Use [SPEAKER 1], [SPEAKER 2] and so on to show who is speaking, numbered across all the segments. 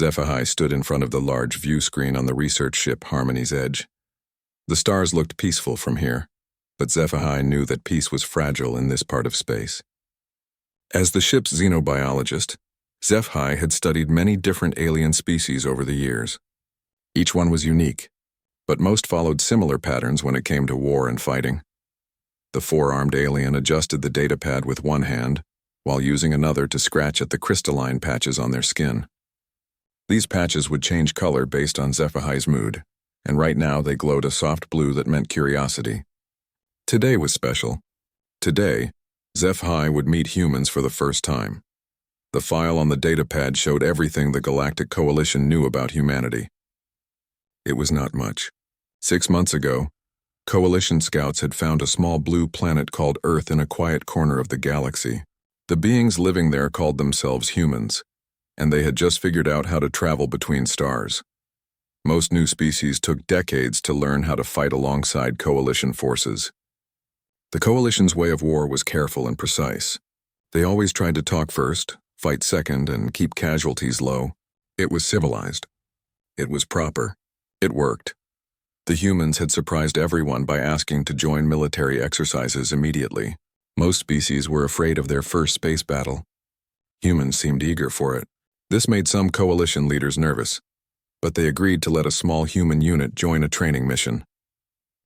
[SPEAKER 1] HFY stood in front of the large view screen on the research ship Harmony's Edge. The stars looked peaceful from here, but HFY knew that peace was fragile in this part of space. As the ship's xenobiologist, HFY had studied many different alien species over the years. Each one was unique, but most followed similar patterns when it came to war and fighting. The four-armed alien adjusted the datapad with one hand, while using another to scratch at the crystalline patches on their skin. These patches would change color based on HFY's mood, and right now they glowed a soft blue that meant curiosity. Today was special. Today, HFY would meet humans for the first time. The file on the datapad showed everything the Galactic Coalition knew about humanity. It was not much. 6 months ago, Coalition scouts had found a small blue planet called Earth in a quiet corner of the galaxy. The beings living there called themselves humans, and they had just figured out how to travel between stars. Most new species took decades to learn how to fight alongside Coalition forces. The Coalition's way of war was careful and precise. They always tried to talk first, fight second, and keep casualties low. It was civilized. It was proper. It worked. The humans had surprised everyone by asking to join military exercises immediately. Most species were afraid of their first space battle. Humans seemed eager for it. This made some Coalition leaders nervous, but they agreed to let a small human unit join a training mission.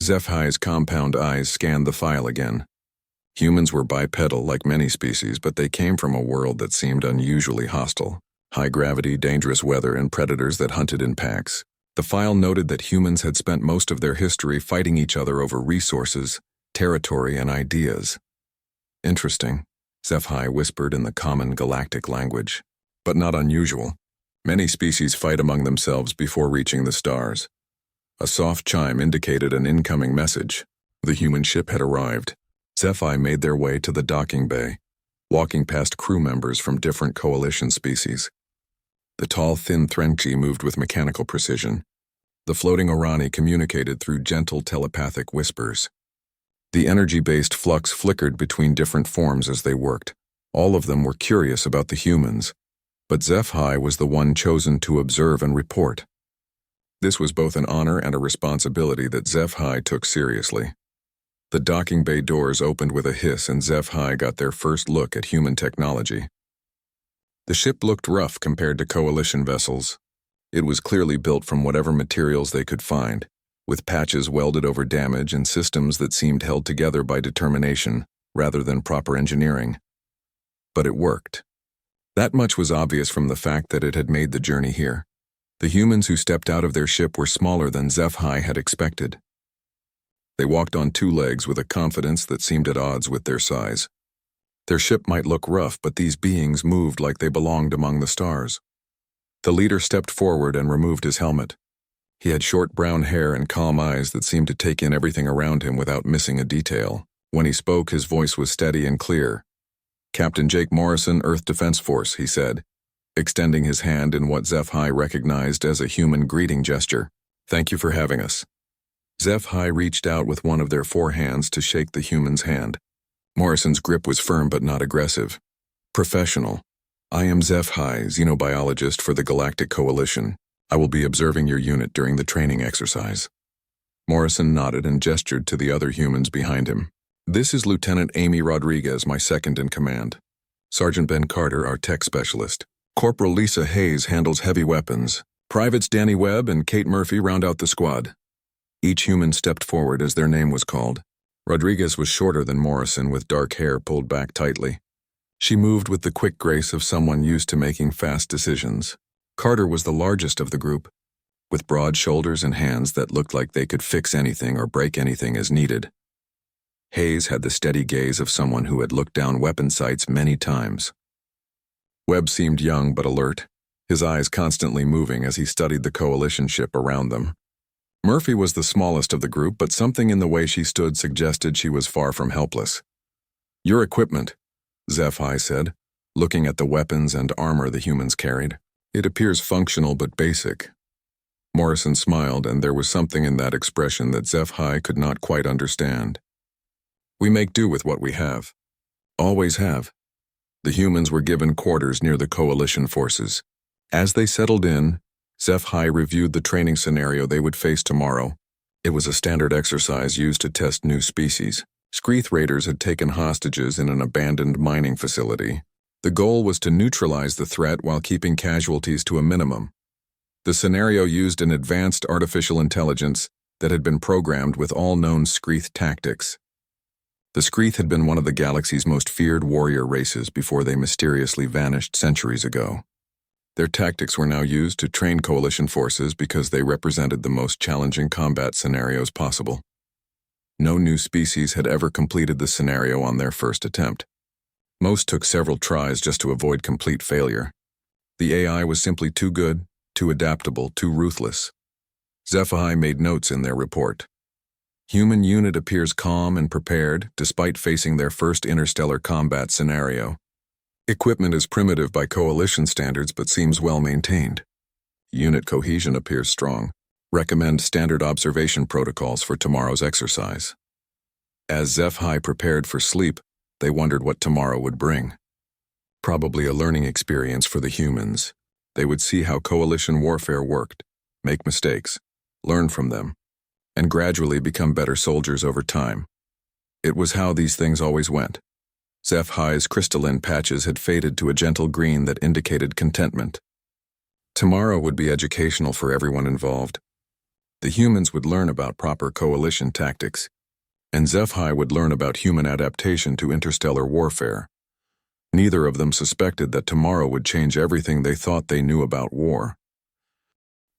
[SPEAKER 1] HFY's compound eyes scanned the file again. Humans were bipedal like many species, but they came from a world that seemed unusually hostile. High gravity, dangerous weather, and predators that hunted in packs. The file noted that humans had spent most of their history fighting each other over resources, territory, and ideas. Interesting, HFY whispered in the common galactic language. But not unusual. Many species fight among themselves before reaching the stars. A soft chime indicated an incoming message. The human ship had arrived. HFY made their way to the docking bay, walking past crew members from different Coalition species. The tall, thin Threnchi moved with mechanical precision. The floating Orani communicated through gentle telepathic whispers. The energy-based flux flickered between different forms as they worked. All of them were curious about the humans, but HFY was the one chosen to observe and report. This was both an honor and a responsibility that HFY took seriously. The docking bay doors opened with a hiss and HFY got their first look at human technology. The ship looked rough compared to Coalition vessels. It was clearly built from whatever materials they could find, with patches welded over damage and systems that seemed held together by determination rather than proper engineering. But it worked. That much was obvious from the fact that it had made the journey here. The humans who stepped out of their ship were smaller than HFY had expected. They walked on two legs with a confidence that seemed at odds with their size. Their ship might look rough, but these beings moved like they belonged among the stars. The leader stepped forward and removed his helmet. He had short brown hair and calm eyes that seemed to take in everything around him without missing a detail. When he spoke, his voice was steady and clear. "Captain Jake Morrison, Earth Defense Force," he said, extending his hand in what HFY recognized as a human greeting gesture. "Thank you for having us." HFY reached out with one of their 4 hands to shake the human's hand. Morrison's grip was firm but not aggressive. "Professional. I am HFY, xenobiologist for the Galactic Coalition. I will be observing your unit during the training exercise." Morrison nodded and gestured to the other humans behind him. "This is Lieutenant Amy Rodriguez, my second in command. Sergeant Ben Carter, our tech specialist. Corporal Lisa Hayes handles heavy weapons. Privates Danny Webb and Kate Murphy round out the squad." Each human stepped forward as their name was called. Rodriguez was shorter than Morrison, with dark hair pulled back tightly. She moved with the quick grace of someone used to making fast decisions. Carter was the largest of the group, with broad shoulders and hands that looked like they could fix anything or break anything as needed. Hayes had the steady gaze of someone who had looked down weapon sights many times. Webb seemed young but alert, his eyes constantly moving as he studied the Coalition ship around them. Murphy was the smallest of the group, but something in the way she stood suggested she was far from helpless. "Your equipment," HFY said, looking at the weapons and armor the humans carried. "It appears functional but basic." Morrison smiled, and there was something in that expression that HFY could not quite understand. "We make do with what we have. Always have." The humans were given quarters near the Coalition forces. As they settled in, HFY reviewed the training scenario they would face tomorrow. It was a standard exercise used to test new species. Screeth raiders had taken hostages in an abandoned mining facility. The goal was to neutralize the threat while keeping casualties to a minimum. The scenario used an advanced artificial intelligence that had been programmed with all known Screeth tactics. The Screeth had been one of the galaxy's most feared warrior races before they mysteriously vanished centuries ago. Their tactics were now used to train coalition forces because they represented the most challenging combat scenarios possible. No new species had ever completed the scenario on their first attempt. Most took several tries just to avoid complete failure. The AI was simply too good, too adaptable, too ruthless. HFY made notes in their report. Human unit appears calm and prepared despite facing their first interstellar combat scenario. Equipment is primitive by coalition standards but seems well maintained. Unit cohesion appears strong. Recommend standard observation protocols for tomorrow's exercise. As HFY prepared for sleep, they wondered what tomorrow would bring. Probably a learning experience for the humans. They would see how coalition warfare worked, make mistakes, learn from them, and gradually become better soldiers over time. It was how these things always went. HFY's crystalline patches had faded to a gentle green that indicated contentment. Tomorrow would be educational for everyone involved. The humans would learn about proper coalition tactics, and HFY would learn about human adaptation to interstellar warfare. Neither of them suspected that tomorrow would change everything they thought they knew about war.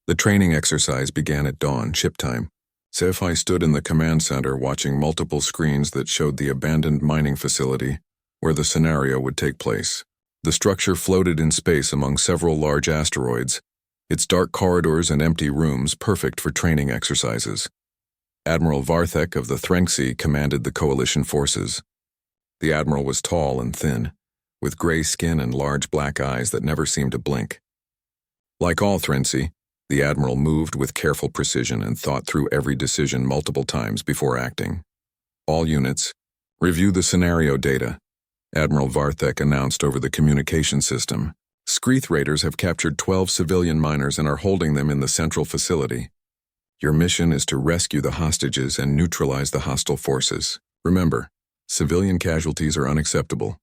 [SPEAKER 1] The training exercise began at dawn, ship time. HFY stood in the command center watching multiple screens that showed the abandoned mining facility where the scenario would take place. The structure floated in space among several large asteroids, its dark corridors and empty rooms perfect for training exercises. Admiral Varthek of the Threnxi commanded the coalition forces. The admiral was tall and thin, with gray skin and large black eyes that never seemed to blink. Like all Threnxi, the admiral moved with careful precision and thought through every decision multiple times before acting. All units, review the scenario data, Admiral Varthek announced over the communication system. Screeth raiders have captured 12 civilian miners and are holding them in the central facility. Your mission is to rescue the hostages and neutralize the hostile forces. Remember, civilian casualties are unacceptable.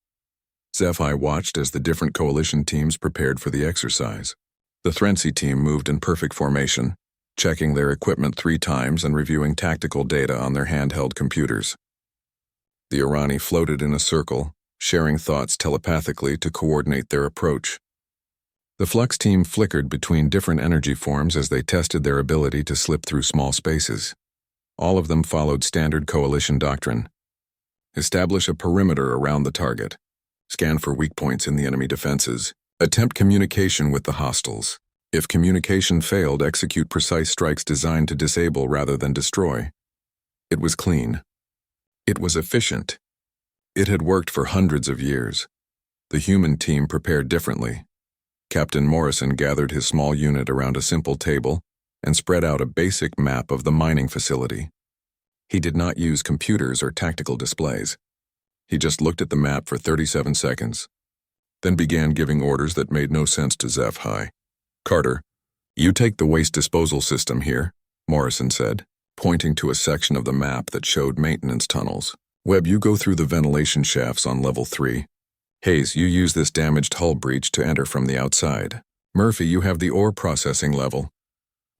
[SPEAKER 1] HFY watched as the different coalition teams prepared for the exercise. The Threnxi team moved in perfect formation, checking their equipment 3 times and reviewing tactical data on their handheld computers. The Irani floated in a circle, sharing thoughts telepathically to coordinate their approach. The Flux team flickered between different energy forms as they tested their ability to slip through small spaces. All of them followed standard coalition doctrine. Establish a perimeter around the target. Scan for weak points in the enemy defenses. Attempt communication with the hostiles. If communication failed, execute precise strikes designed to disable rather than destroy. It was clean. It was efficient. It had worked for hundreds of years. The human team prepared differently. Captain Morrison gathered his small unit around a simple table and spread out a basic map of the mining facility. He did not use computers or tactical displays. He just looked at the map for 37 seconds, then began giving orders that made no sense to HFY. Carter, you take the waste disposal system here, Morrison said, pointing to a section of the map that showed maintenance tunnels. Webb, you go through the ventilation shafts on level 3. Hayes, you use this damaged hull breach to enter from the outside. Murphy, you have the ore processing level.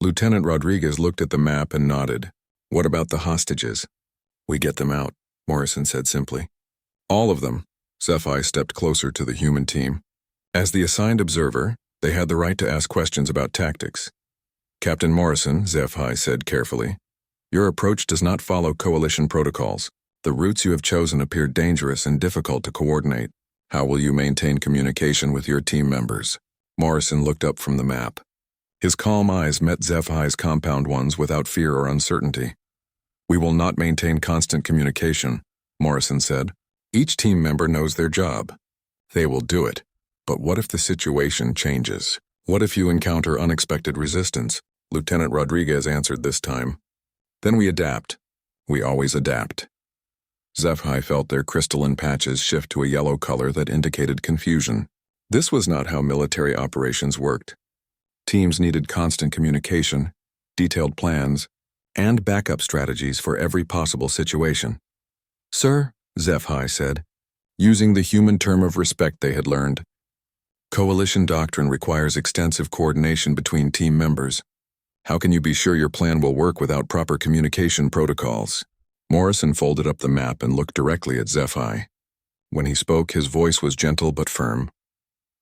[SPEAKER 1] Lieutenant Rodriguez looked at the map and nodded. What about the hostages? We get them out, Morrison said simply. All of them. HFY stepped closer to the human team. As the assigned observer, they had the right to ask questions about tactics. Captain Morrison, HFY said carefully, your approach does not follow coalition protocols. The routes you have chosen appear dangerous and difficult to coordinate. How will you maintain communication with your team members? Morrison looked up from the map. His calm eyes met HFY's compound ones without fear or uncertainty. We will not maintain constant communication, Morrison said. Each team member knows their job. They will do it. But what if the situation changes? What if you encounter unexpected resistance? Lieutenant Rodriguez answered this time. Then we adapt. We always adapt. HFY felt their crystalline patches shift to a yellow color that indicated confusion. This was not how military operations worked. Teams needed constant communication, detailed plans, and backup strategies for every possible situation. "Sir," HFY said, using the human term of respect they had learned, "coalition doctrine requires extensive coordination between team members. How can you be sure your plan will work without proper communication protocols?" Morrison folded up the map and looked directly at HFY. When he spoke, his voice was gentle but firm.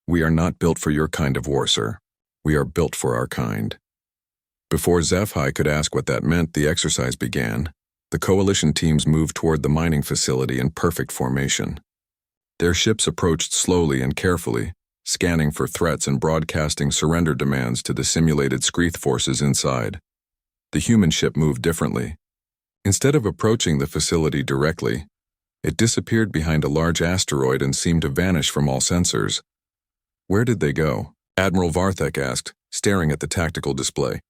[SPEAKER 1] "We are not built for your kind of war, sir. We are built for our kind." Before HFY could ask what that meant, the exercise began. The coalition teams moved toward the mining facility in perfect formation. Their ships approached slowly and carefully, scanning for threats and broadcasting surrender demands to the simulated Screeth forces inside. The human ship moved differently. Instead of approaching the facility directly, it disappeared behind a large asteroid and seemed to vanish from all sensors. "Where did they go?" Admiral Varthek asked, staring at the tactical display.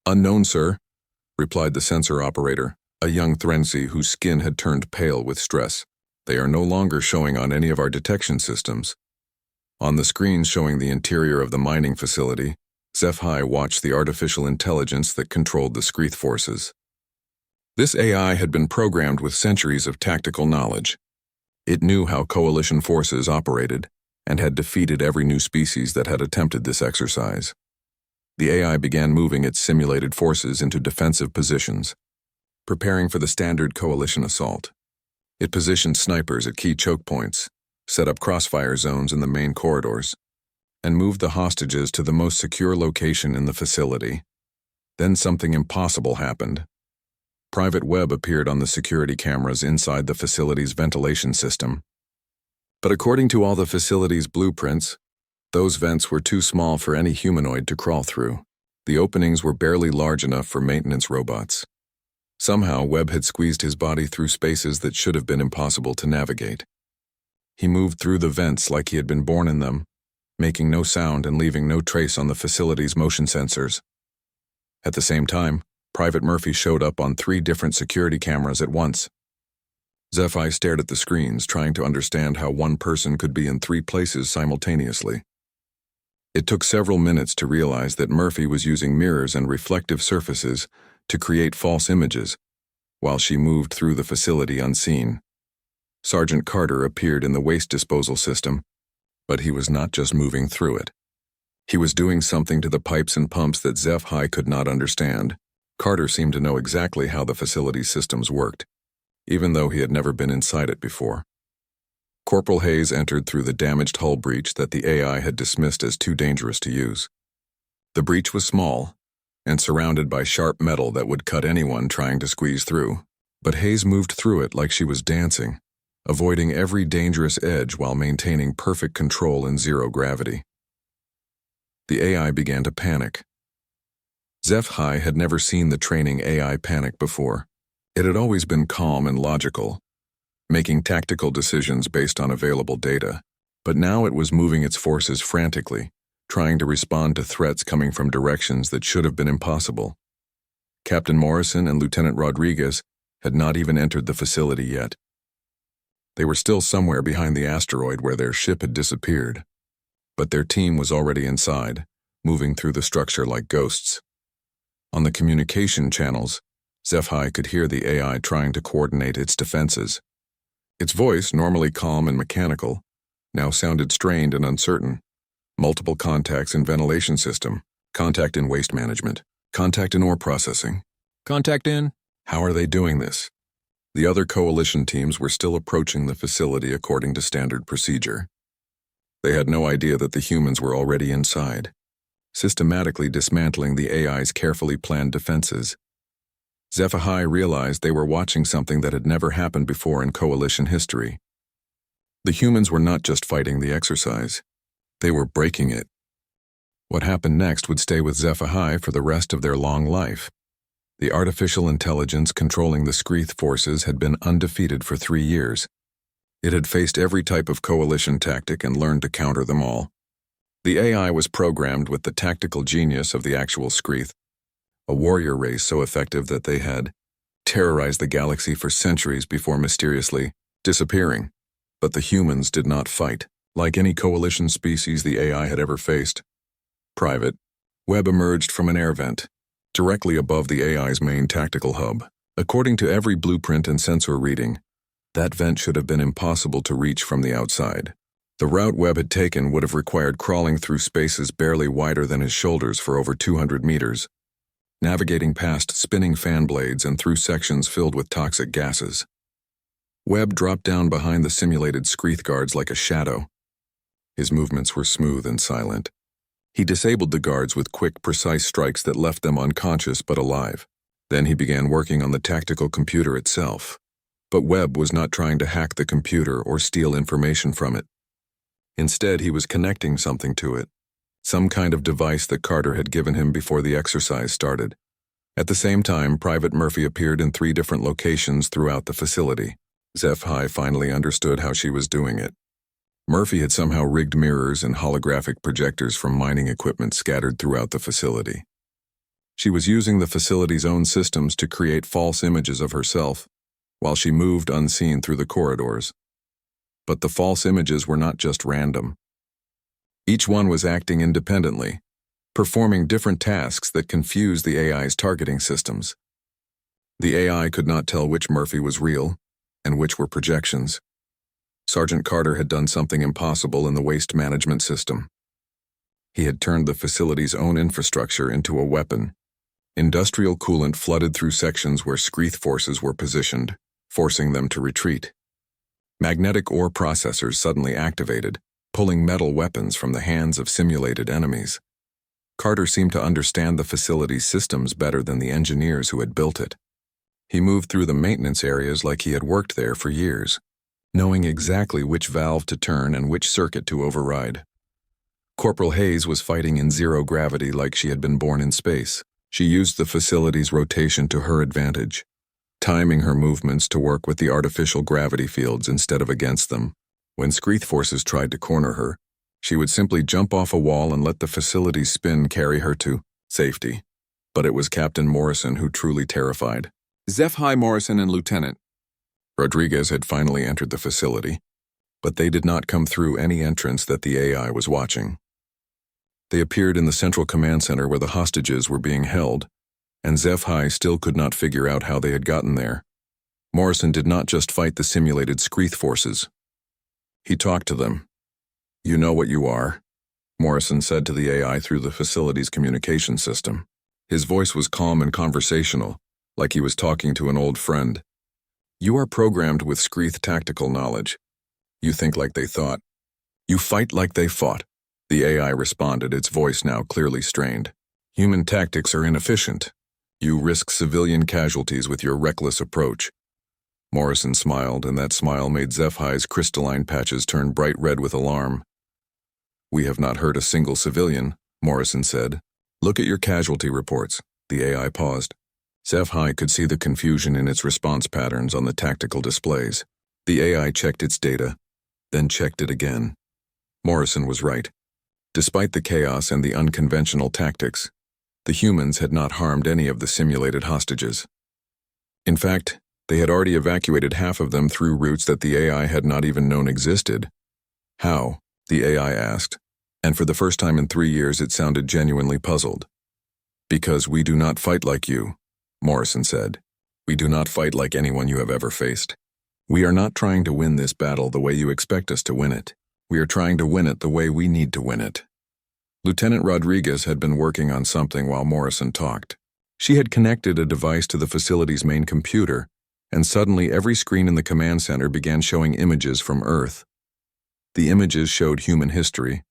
[SPEAKER 1] "Unknown, sir," replied the sensor operator, a young Thrensi whose skin had turned pale with stress. "They are no longer showing on any of our detection systems." On the screen showing the interior of the mining facility, HFY watched the artificial intelligence that controlled the Screeth forces. This AI had been programmed with centuries of tactical knowledge. It knew how coalition forces operated and had defeated every new species that had attempted this exercise. The AI began moving its simulated forces into defensive positions, preparing for the standard coalition assault. It positioned snipers at key choke points, set up crossfire zones in the main corridors, and moved the hostages to the most secure location in the facility. Then something impossible happened. Private web appeared on the security cameras inside the facility's ventilation system. But according to all the facility's blueprints, those vents were too small for any humanoid to crawl through. The openings were barely large enough for maintenance robots. Somehow, Webb had squeezed his body through spaces that should have been impossible to navigate. He moved through the vents like he had been born in them, making no sound and leaving no trace on the facility's motion sensors. At the same time, Private Murphy showed up on 3 different security cameras at once. HFY stared at the screens, trying to understand how one person could be in 3 places simultaneously. It took several minutes to realize that Murphy was using mirrors and reflective surfaces to create false images, while she moved through the facility unseen. Sergeant Carter appeared in the waste disposal system, but he was not just moving through it. He was doing something to the pipes and pumps that HFY could not understand. Carter seemed to know exactly how the facility's systems worked, even though he had never been inside it before. Corporal Hayes entered through the damaged hull breach that the AI had dismissed as too dangerous to use. The breach was small, and surrounded by sharp metal that would cut anyone trying to squeeze through, but Hayes moved through it like she was dancing, avoiding every dangerous edge while maintaining perfect control in zero gravity. The AI began to panic. HFY had never seen the training AI panic before. It had always been calm and logical, making tactical decisions based on available data, but now it was moving its forces frantically, trying to respond to threats coming from directions that should have been impossible. Captain Morrison and Lieutenant Rodriguez had not even entered the facility yet. They were still somewhere behind the asteroid where their ship had disappeared, but their team was already inside, moving through the structure like ghosts. On the communication channels, HFY could hear the AI trying to coordinate its defenses. Its voice, normally calm and mechanical, now sounded strained and uncertain. Multiple contacts in ventilation system, contact in waste management, contact in ore processing. Contact in? How are they doing this? The other coalition teams were still approaching the facility according to standard procedure. They had no idea that the humans were already inside, systematically dismantling the AI's carefully planned defenses. HFY realized they were watching something that had never happened before in coalition history. The humans were not just fighting the exercise, they were breaking it. What happened next would stay with HFY for the rest of their long life. The artificial intelligence controlling the Screeth forces had been undefeated for 3 years. It had faced every type of coalition tactic and learned to counter them all. The AI was programmed with the tactical genius of the actual Screeth, a warrior race so effective that they had terrorized the galaxy for centuries before mysteriously disappearing. But the humans did not fight, like any coalition species the AI had ever faced. Private, Webb emerged from an air vent, directly above the AI's main tactical hub. According to every blueprint and sensor reading, that vent should have been impossible to reach from the outside. The route Webb had taken would have required crawling through spaces barely wider than his shoulders for over 200 meters, navigating past spinning fan blades and through sections filled with toxic gases. Webb dropped down behind the simulated screeth guards like a shadow. His movements were smooth and silent. He disabled the guards with quick, precise strikes that left them unconscious but alive. Then he began working on the tactical computer itself. But Webb was not trying to hack the computer or steal information from it. Instead, he was connecting something to it, some kind of device that Carter had given him before the exercise started. At the same time, Private Murphy appeared in 3 different locations throughout the facility. HFY finally understood how she was doing it. Murphy had somehow rigged mirrors and holographic projectors from mining equipment scattered throughout the facility. She was using the facility's own systems to create false images of herself, while she moved unseen through the corridors. But the false images were not just random. Each one was acting independently, performing different tasks that confused the AI's targeting systems. The AI could not tell which Murphy was real and which were projections. Sergeant Carter had done something impossible in the waste management system. He had turned the facility's own infrastructure into a weapon. Industrial coolant flooded through sections where screeth forces were positioned, forcing them to retreat. Magnetic ore processors suddenly activated, pulling metal weapons from the hands of simulated enemies. Carter seemed to understand the facility's systems better than the engineers who had built it. He moved through the maintenance areas like he had worked there for years, knowing exactly which valve to turn and which circuit to override. Corporal Hayes was fighting in zero gravity like she had been born in space. She used the facility's rotation to her advantage, timing her movements to work with the artificial gravity fields instead of against them. When screeth forces tried to corner her, she would simply jump off a wall and let the facility's spin carry her to safety. But it was Captain Morrison who truly terrified. HFY Morrison and Lieutenant Rodriguez had finally entered the facility, but they did not come through any entrance that the AI was watching. They appeared in the central command center where the hostages were being held, and HFY still could not figure out how they had gotten there. Morrison did not just fight the simulated screeth forces. He talked to them. "You know what you are," Morrison said to the AI through the facility's communication system. His voice was calm and conversational, like he was talking to an old friend. "You are programmed with screeth tactical knowledge. You think like they thought. You fight like they fought." The AI responded, its voice now clearly strained. "Human tactics are inefficient. You risk civilian casualties with your reckless approach." Morrison smiled, and that smile made HFY's crystalline patches turn bright red with alarm. "We have not hurt a single civilian," Morrison said. "Look at your casualty reports." The AI paused. HFY could see the confusion in its response patterns on the tactical displays. The AI checked its data, then checked it again. Morrison was right. Despite the chaos and the unconventional tactics, the humans had not harmed any of the simulated hostages. In fact, they had already evacuated half of them through routes that the AI had not even known existed. "How?" the AI asked, and for the first time in 3 years it sounded genuinely puzzled. "Because we do not fight like you," Morrison said. "We do not fight like anyone you have ever faced. We are not trying to win this battle the way you expect us to win it. We are trying to win it the way we need to win it." Lieutenant Rodriguez had been working on something while Morrison talked. She had connected a device to the facility's main computer, and suddenly every screen in the command center began showing images from Earth. The images showed human history,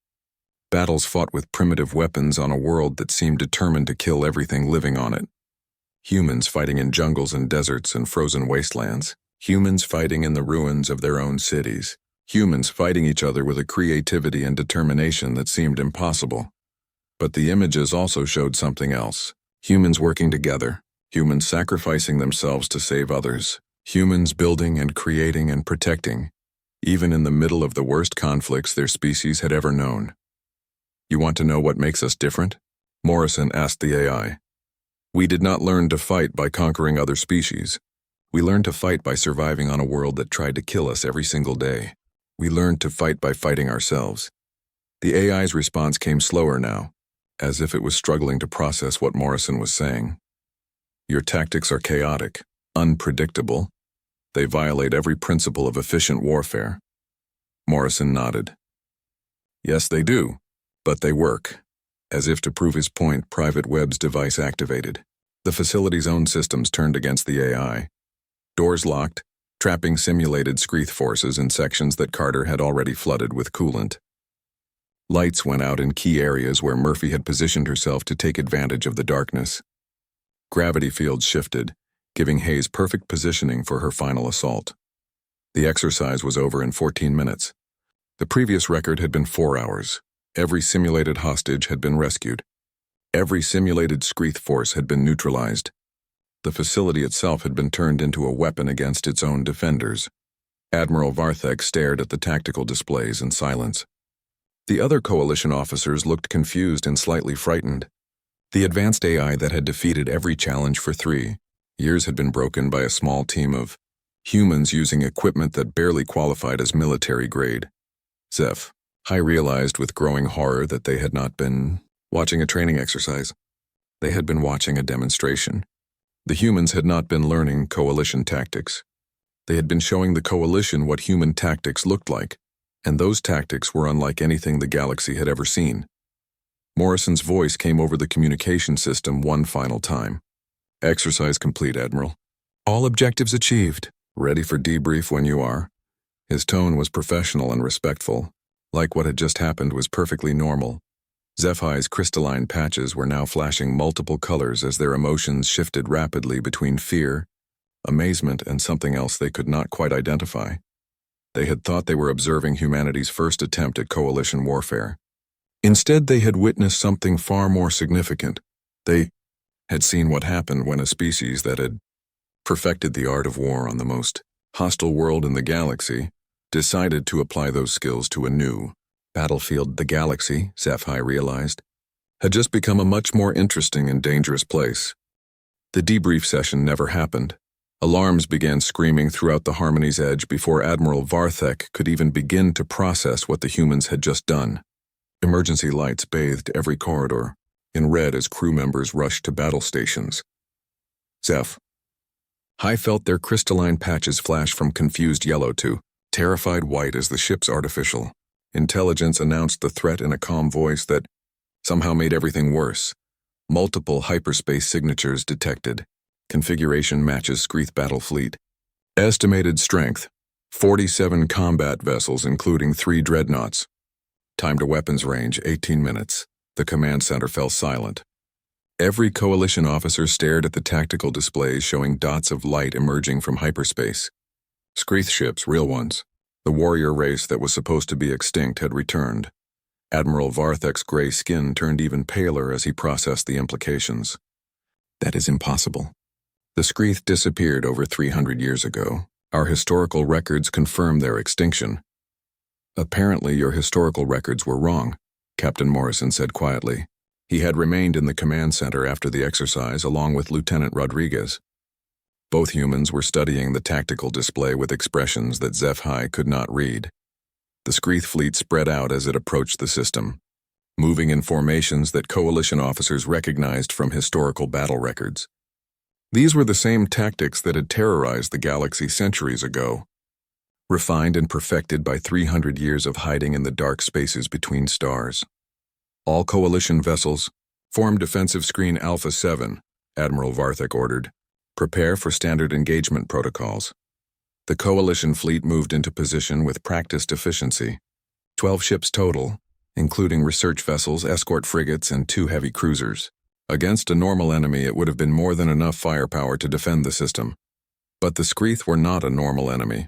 [SPEAKER 1] battles fought with primitive weapons on a world that seemed determined to kill everything living on it. Humans fighting in jungles and deserts and frozen wastelands. Humans fighting in the ruins of their own cities. Humans fighting each other with a creativity and determination that seemed impossible. But the images also showed something else. Humans working together. Humans sacrificing themselves to save others. Humans building and creating and protecting, even in the middle of the worst conflicts their species had ever known. "You want to know what makes us different?" Morrison asked the AI. "We did not learn to fight by conquering other species. We learned to fight by surviving on a world that tried to kill us every single day. We learned to fight by fighting ourselves." The AI's response came slower now, as if it was struggling to process what Morrison was saying. Your tactics are chaotic, unpredictable. They violate every principle of efficient warfare. Morrison nodded. Yes, they do, but they work. As if to prove his point, Private Webb's device activated. The facility's own systems turned against the AI. Doors locked, trapping simulated Screeth forces in sections that Carter had already flooded with coolant. Lights went out in key areas where Murphy had positioned herself to take advantage of the darkness. Gravity fields shifted, giving Hayes perfect positioning for her final assault. The exercise was over in 14 minutes. The previous record had been 4 hours. Every simulated hostage had been rescued. Every simulated Screeth force had been neutralized. The facility itself had been turned into a weapon against its own defenders. Admiral Varthek stared at the tactical displays in silence. The other Coalition officers looked confused and slightly frightened. The advanced AI that had defeated every challenge for 3 years had been broken by a small team of humans using equipment that barely qualified as military grade. Zeph, I realized with growing horror that they had not been watching a training exercise. They had been watching a demonstration. The humans had not been learning Coalition tactics. They had been showing the Coalition what human tactics looked like, and those tactics were unlike anything the galaxy had ever seen. Morrison's voice came over the communication system one final time. Exercise complete, Admiral. All objectives achieved. Ready for debrief when you are. His tone was professional and respectful, like what had just happened was perfectly normal. Zephai's crystalline patches were now flashing multiple colors as their emotions shifted rapidly between fear, amazement, and something else they could not quite identify. They had thought they were observing humanity's first attempt at coalition warfare. Instead, they had witnessed something far more significant. They had seen what happened when a species that had perfected the art of war on the most hostile world in the galaxy decided to apply those skills to a new battlefield. The galaxy, Zephai realized, had just become a much more interesting and dangerous place. The debrief session never happened. Alarms began screaming throughout the Harmony's edge before Admiral Varthek could even begin to process what the humans had just done. Emergency lights bathed every corridor, in red as crew members rushed to battle stations. Zeph. I felt their crystalline patches flash from confused yellow to terrified white as the ship's artificial intelligence announced the threat in a calm voice that somehow made everything worse. Multiple hyperspace signatures detected. Configuration matches Screeth battle fleet. Estimated strength, 47 combat vessels including 3 dreadnoughts. Time to weapons range, 18 minutes. The command center fell silent. Every Coalition officer stared at the tactical displays showing dots of light emerging from hyperspace. Screeth ships, real ones. The warrior race that was supposed to be extinct had returned. Admiral Varthek's gray skin turned even paler as he processed the implications. That is impossible. The Screeth disappeared over 300 years ago. Our historical records confirm their extinction. Apparently your historical records were wrong, Captain Morrison said quietly. He had remained in the command center after the exercise along with Lieutenant Rodriguez. Both humans were studying the tactical display with expressions that Zephai could not read. The Screeth fleet spread out as it approached the system, moving in formations that Coalition officers recognized from historical battle records. These were the same tactics that had terrorized the galaxy centuries ago, refined and perfected by 300 years of hiding in the dark spaces between stars. All Coalition vessels, form defensive screen Alpha 7, Admiral Varthek ordered. Prepare for standard engagement protocols. The Coalition fleet moved into position with practiced efficiency. 12 ships total, including research vessels, escort frigates, and 2 heavy cruisers. Against a normal enemy, it would have been more than enough firepower to defend the system. But the Screeth were not a normal enemy.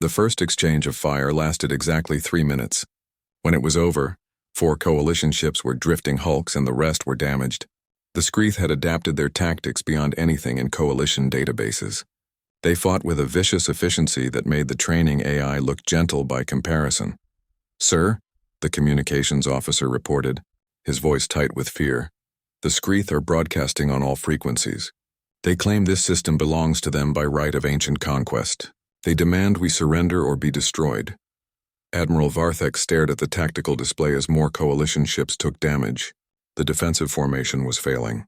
[SPEAKER 1] The first exchange of fire lasted exactly 3 minutes. When it was over, 4 Coalition ships were drifting hulks and the rest were damaged. The Screeth had adapted their tactics beyond anything in Coalition databases. They fought with a vicious efficiency that made the training AI look gentle by comparison. Sir, the communications officer reported, his voice tight with fear. The Screeth are broadcasting on all frequencies. They claim this system belongs to them by right of ancient conquest. They demand we surrender or be destroyed. Admiral Varthek stared at the tactical display as more Coalition ships took damage. The defensive formation was failing.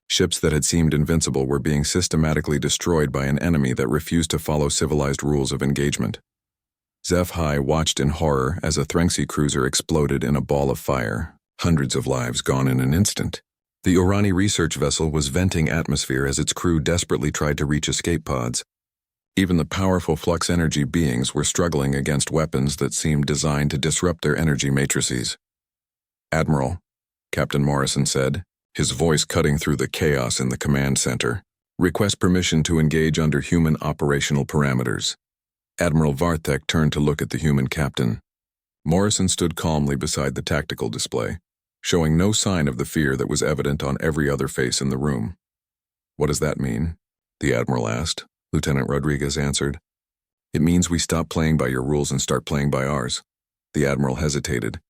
[SPEAKER 1] Ships that had seemed invincible were being systematically destroyed by an enemy that refused to follow civilized rules of engagement. HFY watched in horror as a Threngsi cruiser exploded in a ball of fire, hundreds of lives gone in an instant. The Orani research vessel was venting atmosphere as its crew desperately tried to reach escape pods. Even the powerful flux energy beings were struggling against weapons that seemed designed to disrupt their energy matrices. "Admiral," Captain Morrison said, his voice cutting through the chaos in the command center, "request permission to engage under human operational parameters." Admiral Varthek turned to look at the human captain. Morrison stood calmly beside the tactical display, showing no sign of the fear that was evident on every other face in the room. "What does that mean?" the Admiral asked. Lieutenant Rodriguez answered. "It means we stop playing by your rules and start playing by ours." The Admiral hesitated.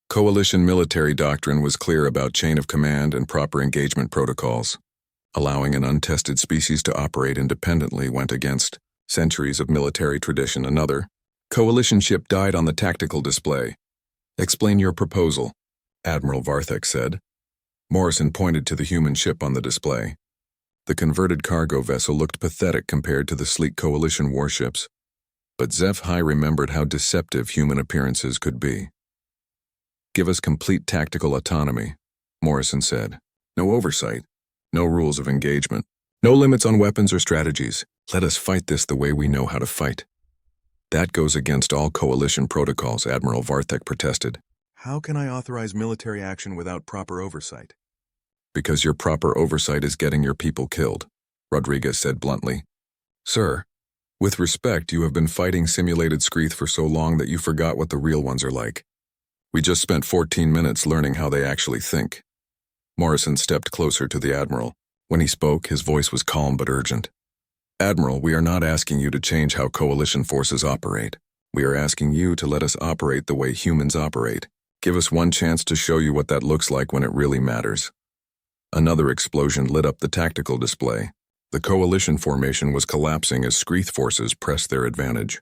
[SPEAKER 1] Coalition military doctrine was clear about chain of command and proper engagement protocols. Allowing an untested species to operate independently went against centuries of military tradition. Another Coalition ship died on the tactical display. "Explain your proposal," Admiral Varthek said. Morrison pointed to the human ship on the display. The converted cargo vessel looked pathetic compared to the sleek Coalition warships, but HFY remembered how deceptive human appearances could be. "Give us complete tactical autonomy," Morrison said. "No oversight, no rules of engagement, no limits on weapons or strategies. Let us fight this the way we know how to fight." "That goes against all Coalition protocols," Admiral Varthek protested. "How can I authorize military action without proper oversight?" "Because your proper oversight is getting your people killed," Rodriguez said bluntly. "Sir, with respect, you have been fighting simulated Screeth for so long that you forgot what the real ones are like. We just spent 14 minutes learning how they actually think." Morrison stepped closer to the Admiral. When he spoke, his voice was calm but urgent. "Admiral, we are not asking you to change how Coalition forces operate. We are asking you to let us operate the way humans operate. Give us one chance to show you what that looks like when it really matters." Another explosion lit up the tactical display. The Coalition formation was collapsing as Screeth forces pressed their advantage.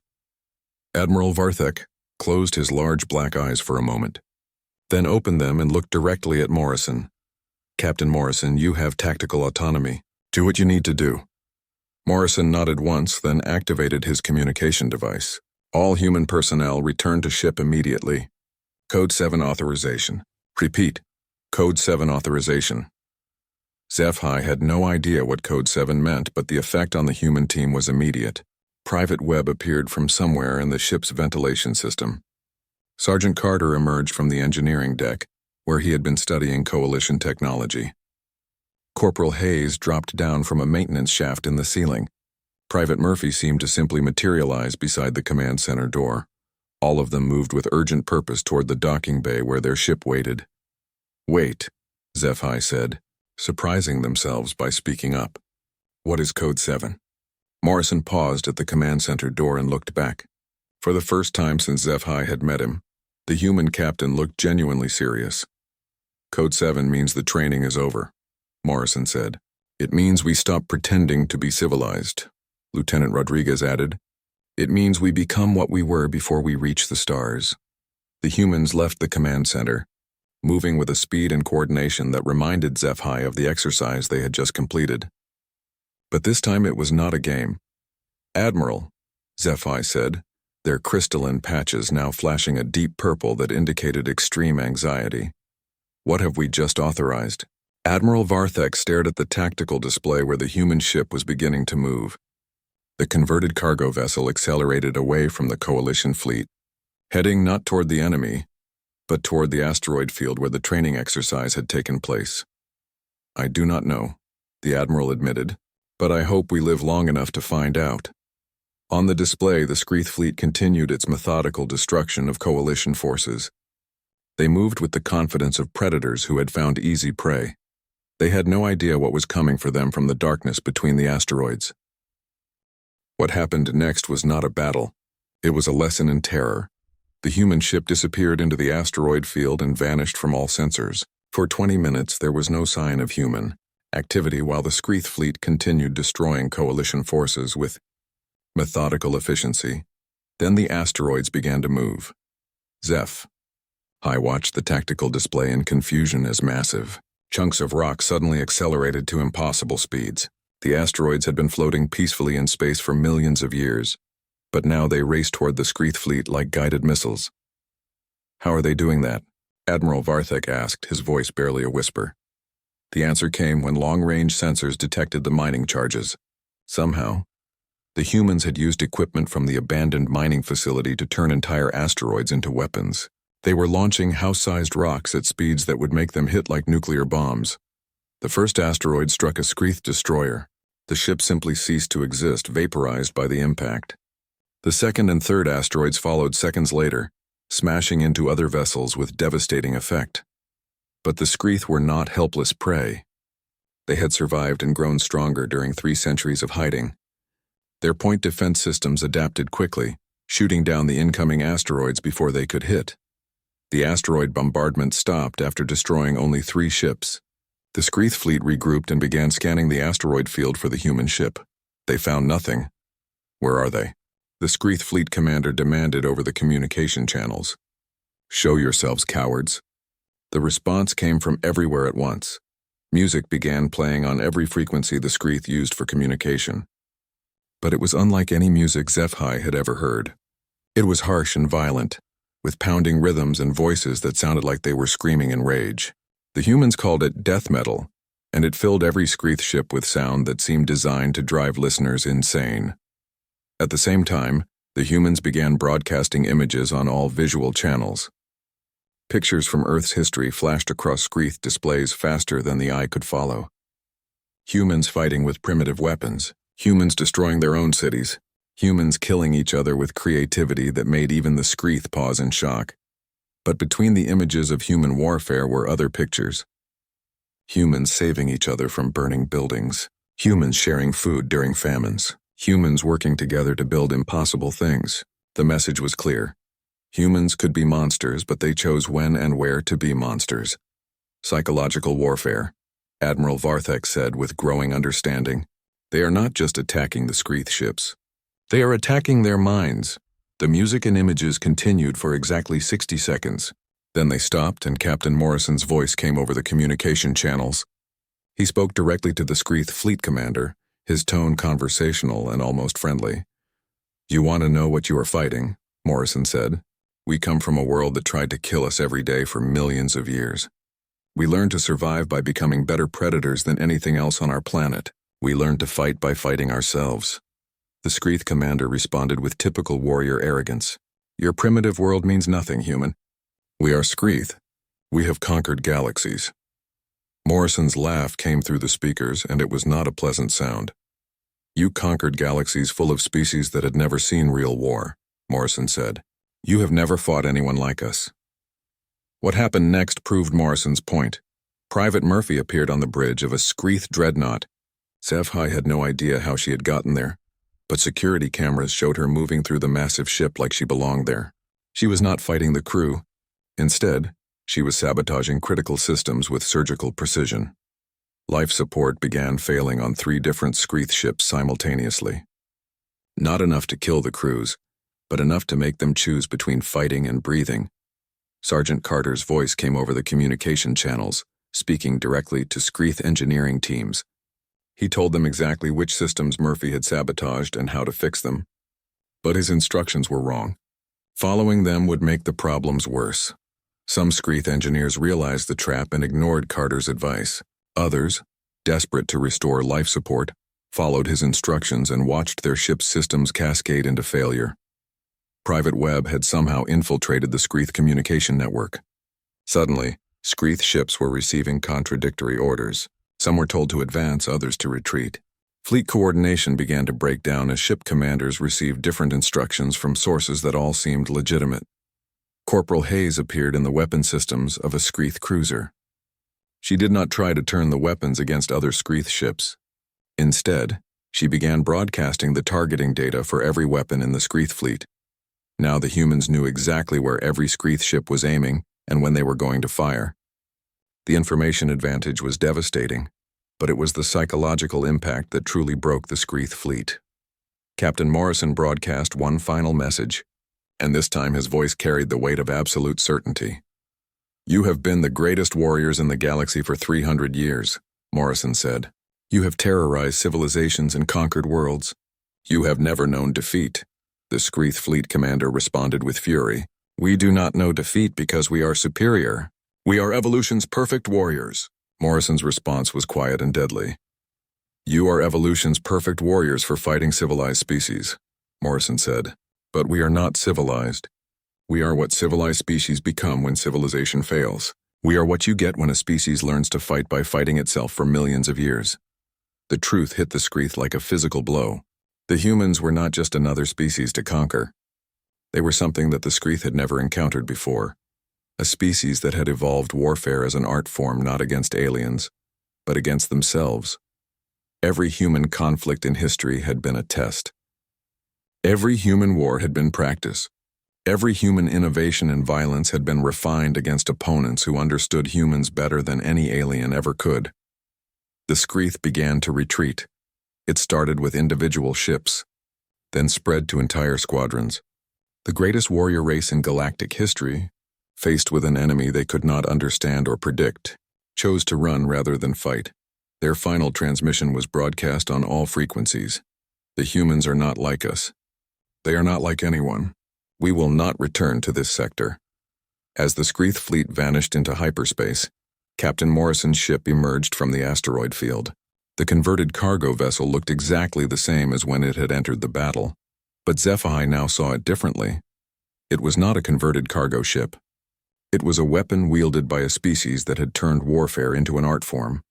[SPEAKER 1] Admiral Varthek closed his large black eyes for a moment, then opened them and looked directly at Morrison. "Captain Morrison, you have tactical autonomy. Do what you need to do." Morrison nodded once, then activated his communication device. "All human personnel return to ship immediately. Code 7 authorization. Repeat, Code 7 authorization." HFY had no idea what Code 7 meant, but the effect on the human team was immediate. Private web appeared from somewhere in the ship's ventilation system. Sergeant Carter emerged from the engineering deck, where he had been studying Coalition technology. Corporal Hayes dropped down from a maintenance shaft in the ceiling. Private Murphy seemed to simply materialize beside the command center door. All of them moved with urgent purpose toward the docking bay where their ship waited. "Wait," HFY said, surprising themselves by speaking up. "What is Code 7? Morrison paused at the command center door and looked back. For the first time since HFY had met him, the human captain looked genuinely serious. "Code 7 means the training is over," Morrison said. "It means we stop pretending to be civilized," Lieutenant Rodriguez added. "It means we become what we were before we reach the stars." The humans left the command center, moving with a speed and coordination that reminded HFY of the exercise they had just completed. But this time it was not a game. "Admiral," HFY said, their crystalline patches now flashing a deep purple that indicated extreme anxiety. "What have we just authorized?" Admiral Varthek stared at the tactical display where the human ship was beginning to move. The converted cargo vessel accelerated away from the Coalition fleet, heading not toward the enemy, but toward the asteroid field where the training exercise had taken place. "I do not know," the Admiral admitted, "but I hope we live long enough to find out." On the display, the Screeth fleet continued its methodical destruction of Coalition forces. They moved with the confidence of predators who had found easy prey. They had no idea what was coming for them from the darkness between the asteroids. What happened next was not a battle. It was a lesson in terror. The human ship disappeared into the asteroid field and vanished from all sensors. For 20 minutes, there was no sign of human activity while the Screeth fleet continued destroying Coalition forces with methodical efficiency. Then the asteroids began to move. Zeph. I watched the tactical display in confusion as massive. Chunks of rock suddenly accelerated to impossible speeds. The asteroids had been floating peacefully in space for millions of years, but now they raced toward the Skreath fleet like guided missiles. How are they doing that? Admiral Varthek asked, his voice barely a whisper. The answer came when long-range sensors detected the mining charges. Somehow, the humans had used equipment from the abandoned mining facility to turn entire asteroids into weapons. They were launching house-sized rocks at speeds that would make them hit like nuclear bombs. The first asteroid struck a Skreath destroyer. The ship simply ceased to exist, vaporized by the impact. The second and third asteroids followed seconds later, smashing into other vessels with devastating effect. But the Skreath were not helpless prey. They had survived and grown stronger during 3 centuries of hiding. Their point defense systems adapted quickly, shooting down the incoming asteroids before they could hit. The asteroid bombardment stopped after destroying only 3 ships. The Skreath fleet regrouped and began scanning the asteroid field for the human ship. They found nothing. Where are they? The Skreath fleet commander demanded over the communication channels. Show yourselves, cowards. The response came from everywhere at once. Music began playing on every frequency the Skreath used for communication. But it was unlike any music HFY had ever heard. It was harsh and violent, with pounding rhythms and voices that sounded like they were screaming in rage. The humans called it death metal, and it filled every Skreath ship with sound that seemed designed to drive listeners insane. At the same time, the humans began broadcasting images on all visual channels. Pictures from Earth's history flashed across Skreath displays faster than the eye could follow. Humans fighting with primitive weapons, humans destroying their own cities, humans killing each other with creativity that made even the Skreath pause in shock. But between the images of human warfare were other pictures. Humans saving each other from burning buildings, humans sharing food during famines, humans working together to build impossible things. The message was clear. Humans could be monsters, but they chose when and where to be monsters. Psychological warfare, Admiral Varthek said with growing understanding. They are not just attacking the Skreath ships. They are attacking their minds. The music and images continued for exactly 60 seconds. Then they stopped and Captain Morrison's voice came over the communication channels. He spoke directly to the Skreath fleet commander, his tone conversational and almost friendly. You want to know what you are fighting, Morrison said. We come from a world that tried to kill us every day for millions of years. We learned to survive by becoming better predators than anything else on our planet. We learned to fight by fighting ourselves. The Skreath commander responded with typical warrior arrogance. Your primitive world means nothing, human. We are Skreath. We have conquered galaxies. Morrison's laugh came through the speakers, and it was not a pleasant sound. You conquered galaxies full of species that had never seen real war, Morrison said. You have never fought anyone like us. What happened next proved Morrison's point. Private Murphy appeared on the bridge of a Skreath dreadnought. HFY had no idea how she had gotten there, but security cameras showed her moving through the massive ship like she belonged there. She was not fighting the crew. Instead, she was sabotaging critical systems with surgical precision. Life support began failing on 3 different Skreath ships simultaneously. Not enough to kill the crews, but enough to make them choose between fighting and breathing. Sergeant Carter's voice came over the communication channels, speaking directly to Skreath engineering teams. He told them exactly which systems Murphy had sabotaged and how to fix them. But his instructions were wrong. Following them would make the problems worse. Some Skreath engineers realized the trap and ignored Carter's advice. Others, desperate to restore life support, followed his instructions and watched their ship's systems cascade into failure. Private Web had somehow infiltrated the Skreath communication network. Suddenly, Skreath ships were receiving contradictory orders. Some were told to advance, others to retreat. Fleet coordination began to break down as ship commanders received different instructions from sources that all seemed legitimate. Corporal Hayes appeared in the weapon systems of a Skreath cruiser. She did not try to turn the weapons against other Skreath ships. Instead, she began broadcasting the targeting data for every weapon in the Skreath fleet. Now the humans knew exactly where every Skreath ship was aiming and when they were going to fire. The information advantage was devastating, but it was the psychological impact that truly broke the Skreath fleet. Captain Morrison broadcast one final message, and this time his voice carried the weight of absolute certainty. You have been the greatest warriors in the galaxy for 300 years, Morrison said. You have terrorized civilizations and conquered worlds. You have never known defeat. The Skreath fleet commander responded with fury. We do not know defeat because we are superior. We are evolution's perfect warriors. Morrison's response was quiet and deadly. You are evolution's perfect warriors for fighting civilized species, Morrison said. But we are not civilized. We are what civilized species become when civilization fails. We are what you get when a species learns to fight by fighting itself for millions of years. The truth hit the Skreath like a physical blow. The humans were not just another species to conquer. They were something that the Skreath had never encountered before. A species that had evolved warfare as an art form not against aliens, but against themselves. Every human conflict in history had been a test. Every human war had been practice. Every human innovation and violence had been refined against opponents who understood humans better than any alien ever could. The Skreath began to retreat. It started with individual ships, then spread to entire squadrons. The greatest warrior race in galactic history, faced with an enemy they could not understand or predict, chose to run rather than fight. Their final transmission was broadcast on all frequencies. The humans are not like us. They are not like anyone. We will not return to this sector. As the Skreath fleet vanished into hyperspace, Captain Morrison's ship emerged from the asteroid field. The converted cargo vessel looked exactly the same as when it had entered the battle, but HFY now saw it differently. It was not a converted cargo ship. It was a weapon wielded by a species that had turned warfare into an art form.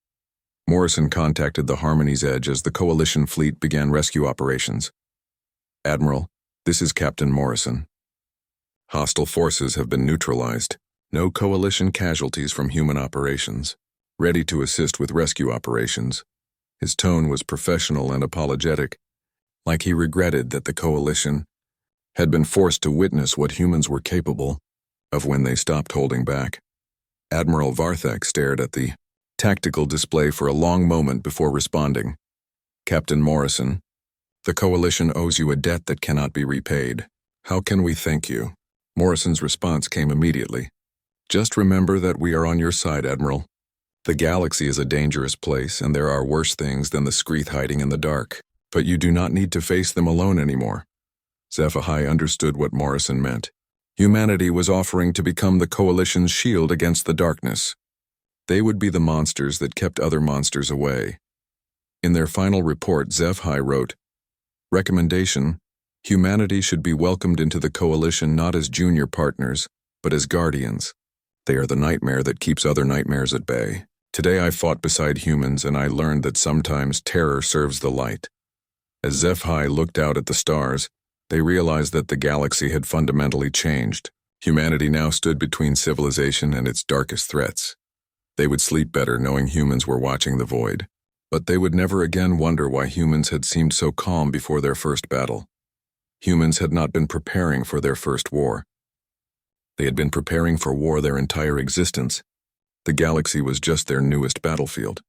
[SPEAKER 1] Morrison contacted the Harmony's Edge as the Coalition fleet began rescue operations. Admiral, this is Captain Morrison. Hostile forces have been neutralized. No Coalition casualties from human operations. Ready to assist with rescue operations. His tone was professional and apologetic, like he regretted that the Coalition had been forced to witness what humans were capable of when they stopped holding back. Admiral Varthek stared at the tactical display for a long moment before responding. Captain Morrison, the Coalition owes you a debt that cannot be repaid. How can we thank you? Morrison's response came immediately. Just remember that we are on your side, Admiral. The galaxy is a dangerous place, and there are worse things than the Skreath hiding in the dark. But you do not need to face them alone anymore. HFY understood what Morrison meant. Humanity was offering to become the Coalition's shield against the darkness. They would be the monsters that kept other monsters away. In their final report, HFY wrote, Recommendation: humanity should be welcomed into the Coalition not as junior partners, but as guardians. They are the nightmare that keeps other nightmares at bay. Today I fought beside humans, and I learned that sometimes terror serves the light. As HFY looked out at the stars, they realized that the galaxy had fundamentally changed. Humanity now stood between civilization and its darkest threats. They would sleep better knowing humans were watching the void. But they would never again wonder why humans had seemed so calm before their first battle. Humans had not been preparing for their first war. They had been preparing for war their entire existence. The galaxy was just their newest battlefield.